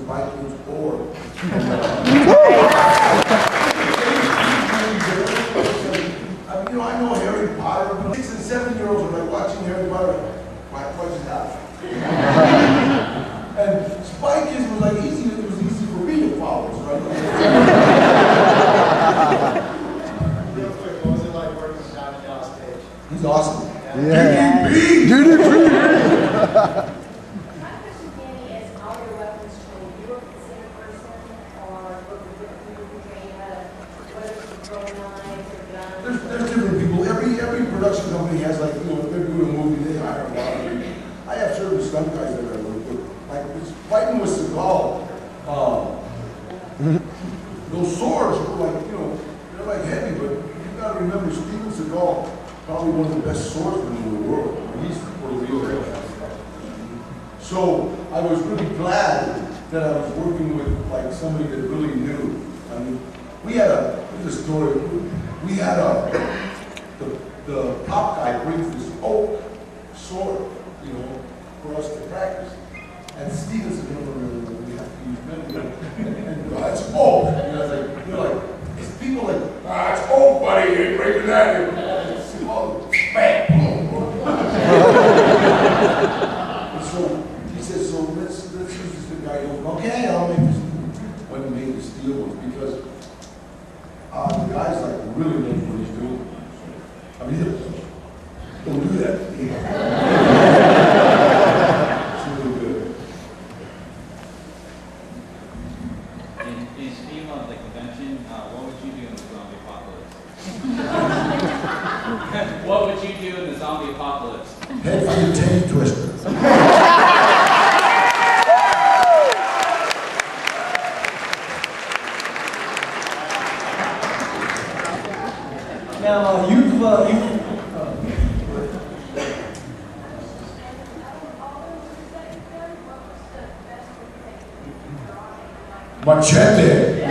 Vikings bored. I know Harry Potter, but 6 and 7-year-olds are like watching Harry Potter. Why punch it out? And Spy Kids was like easy. It was easy for me to follow. So Real quick, what was it like working with Dallas Page? he's awesome. Yeah. DDP. My question, Danny, is all your weapons trained. You work with the same person or work with different people who train you how to, whether it's throw knives or guns? There's different people. Every production company has like, if they're doing a movie, they hire a lot of people. I have certain stunt guys that I work with. Like fighting with Seagal, those swords are like, they're like heavy, but you gotta remember Steven Seagal, probably one of the best swordsmen in the world. He's for real. So I was really glad that I was working with like somebody that really knew. I mean, we had here's a story. We had the top guy brings this oak sword, for us to practice. And Steven said, no, we have to use metal. And it's oak. It's people like, it's oak, buddy, you ain't breaking that. Bang, boom, boom. And so he says, so let's use this big guy. Okay, I'll make this. When he made the steel ones, because the guy's like really knows what he's doing. I mean, don't do that. It's really good. In scheme of the convention, what would you do in the zombie apocalypse? What would you do in the zombie apocalypse? Head for the tank twister. Now, Machete. I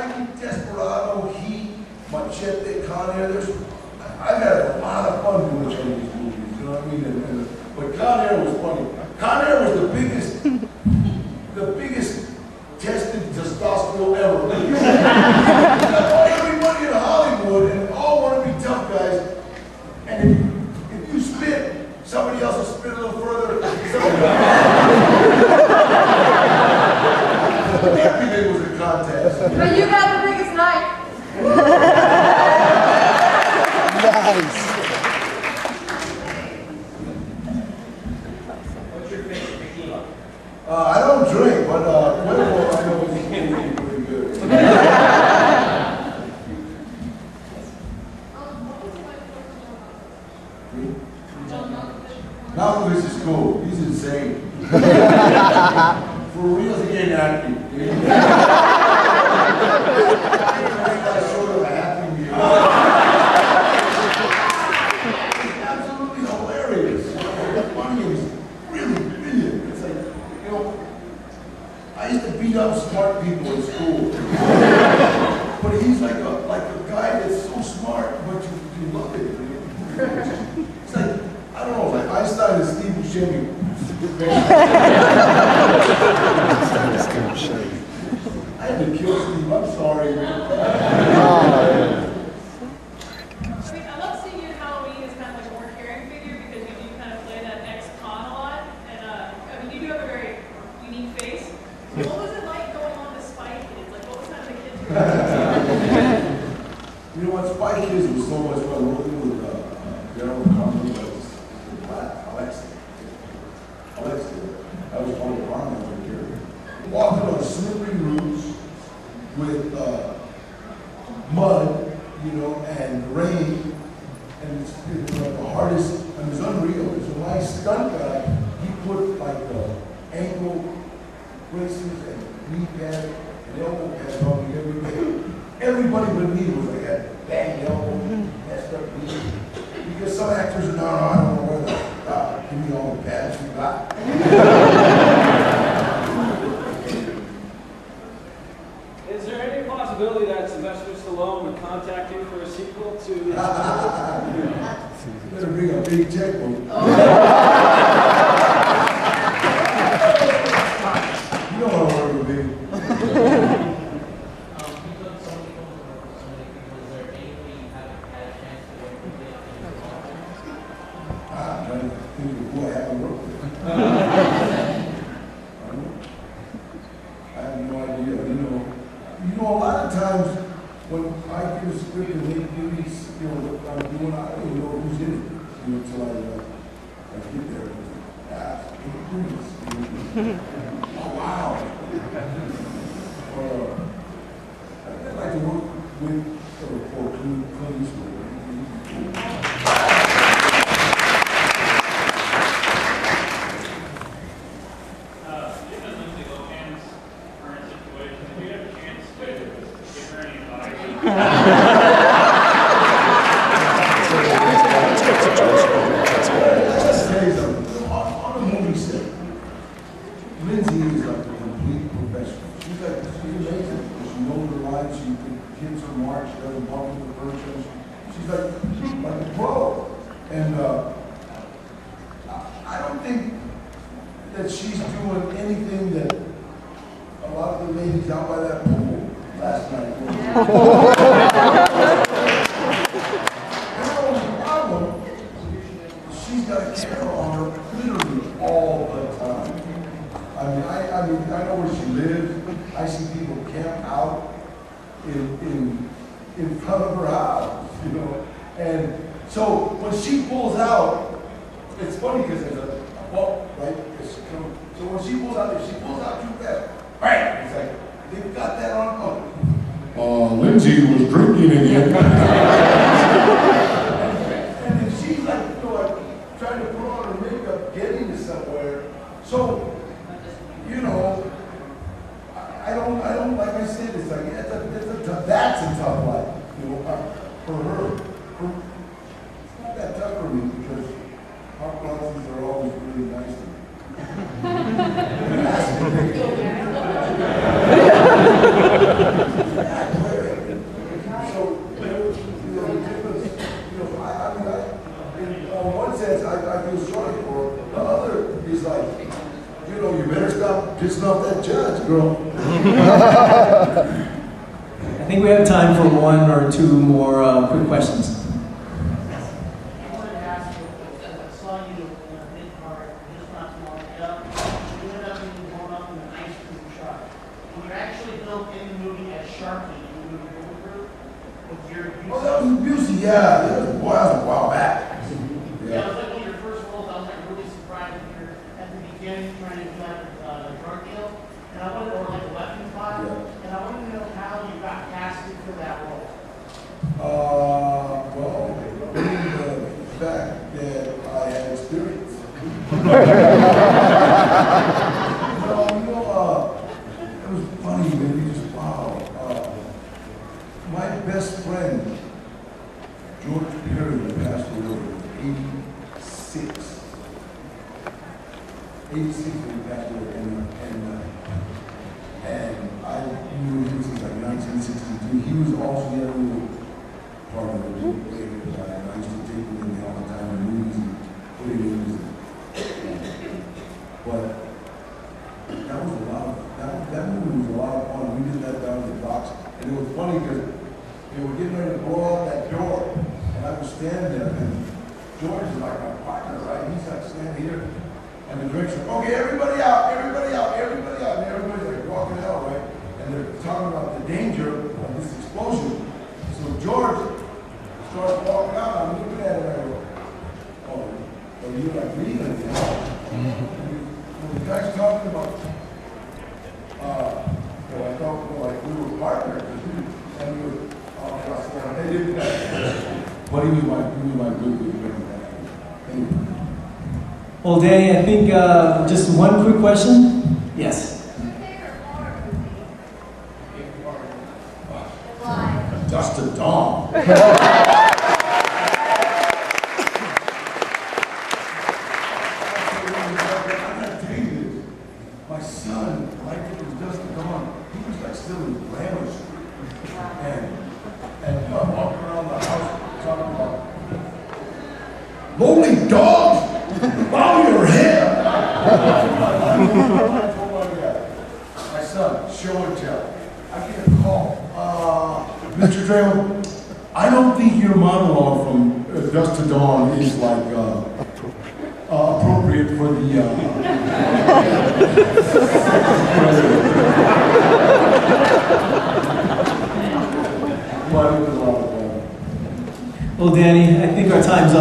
mean, Desperado, Heat, Machete, Con Air. I've had a lot of fun doing some of these movies, you know what I mean? But Con Air was funny. Con Air was the biggest tested testosterone ever. Everybody in Hollywood and all want to be tough guys. And if you spit, somebody else will spit a little further. Everything was a contest. But you got the biggest knife. Nice. What's your favorite tequila? I don't drink, but Cuervo I know is pretty good. Malcolm is cool. He's insane. For real, he ain't happy. Sort of a happy meal. Absolutely hilarious. Funny, he was really brilliant. It's like, I used to beat up smart people in school. But he's like a guy that's so smart, but you love it. It's like, I don't know, like Einstein and Steve Buscemi. I had to kill Steve, I'm sorry. I love seeing you in Halloween as kind of like a more caring figure because you do kind of play that ex-con a lot. And you do have a very unique face. What was it like going on to Spy Kids? Like, what was kind of the kids you were You know what, Spy Kids was so much fun working with Daryl Conley, Alexa. I was on the farm over here. Walking on slippery routes with mud, and rain, and it's like the hardest, and it's unreal. It's a nice stunt guy. He put like ankle braces and knee pads and elbow pads on me every day. Everybody but me was like that bad elbow, messed up knee. Because some actors are now, I don't know where they're. Give me all the pads you got. Is there any possibility that Sylvester Stallone would contact you for a sequel to this? Better bring a big checkbook. till I get there. Oh, wow. I'd like to work with for Clint Eastwood. Given Lindsay Lohan's current situation, did you have a chance to give her any advice? Let's say something. On a movie set, Lindsay is like a complete professional. She's amazing. She knows her lines. She hits her mark. She doesn't walk into the person. She's like a pro. And I don't think that she's doing anything that a lot of the ladies out by that pool last night were. Her only problem, she's got a camera on her literally all the time. I mean, I know where she lives. I see people camp out in front of her house, you know. And so when she pulls out, it's funny because there's a wall, right? So when she pulls out, if she pulls out too fast, right? It's like they've got that on. Lindsay was drinking again. And if she's like, trying to put on her makeup, getting to somewhere. So, you know, I don't, like I said, it's like, that's a tough life, you know, for her. It's not that tough for me because our classes are always really nice to me. So, you know, the difference, you know, in one sense, I feel sorry for her. The other is like, you know, you better stop pissing off that judge, girl. I think we have time for one or two more quick questions. I wanted to ask you, I saw you in a big part just not too long ago. You ended up being blown up in an ice cream truck. And you're actually built in the movie as Sharky in the movie Group with your Oh, that was Busey, yeah. That was a while back. Yeah, it was like one of your first roles. I was like really surprised when you're at the beginning trying to do like a drug deal. And I wanted, or like a weapons buy. Yeah. And I wanted to know how you got casted for that role. Well, being the fact that I had experience. It was funny, man. Just wow. My best friend, George Perry, passed away in 86. 86 when he passed away, and I knew him since like 1962. He was also the other part of the later guy. I used to take him in all the time in movies and put him in music. But that was a lot of, that movie was a lot of fun. We did that down at the docks. And it was funny because they were getting ready to blow out that door. And I was standing there, and George is like my partner, right? He's like standing here. And the director said, okay, everybody out, everybody out, everybody out. And everybody's like walking out, right? And they're talking about the danger of this explosion. So George starts walking out, I'm looking at him, and I go, oh, you're like leaving it now. When the guy's talking about, I thought, like we were partners, and we were, they didn't, but he was my good friend. Anyway. Well, Danny, I think just one quick question. Yes. Dust to dawn. I'm not telling you this. My son, right when it was Dust to Dawn, he was like still in grammar school. And walking around the house talking about lonely dogs, bow your head. My son, show and tell. I get a call. Mr. Trejo, I don't think your monologue from Dusk to Dawn is like appropriate for the. But it was a lot of fun. Well, Danny, I think our time's up.